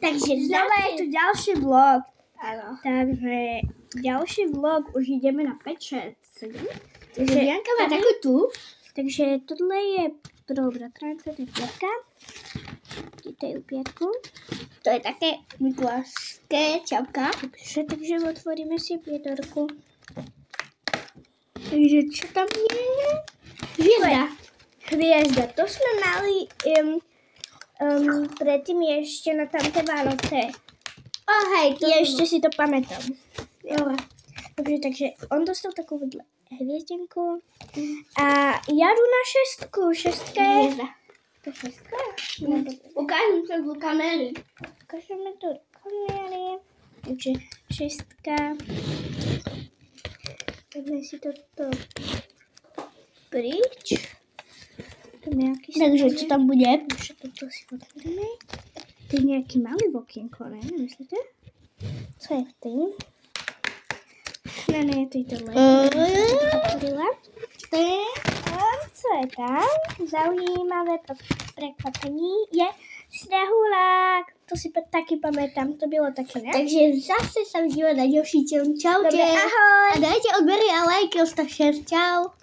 Takže znova je tu ďalší vlog. Áno. Takže ďalší vlog už ideme na 5, 6, 7. Takže Bianka má takú tu. Takže tohle je pro bratranca, to je Pětka. Dejte ju Pětku. To je také mikulášské čapka. Dobře, takže otvoríme si Pětorku. Takže čo tam je? Hviezda. To sme mali predtým ešte na tamté Vánoce. Hej, to Ešte si to pamätám. Jo. Takže on dostal takú vedle hviezdenku. A ja jdu na 6. 6 je... Hviezda. To 6? Ukážem sa do kamery. Ukážeme to do kamery. Takže 6. Takhle si toto pryč. Takže čo tam bude? Takže toto si otvoríme. To je nejaký malý okienko, ne? Myslíte? Co je v tým? Ne, to je tohle. Otvorila. Co je tam? Zaujímavé prekvapení je sněhulák. To si taky pamätám, to bylo taky, ne? Takže zase sa vidíme na ďalší čau. Čaute. Dobre, ahoj. A dajte odbery a lajky, ostav share. Čau.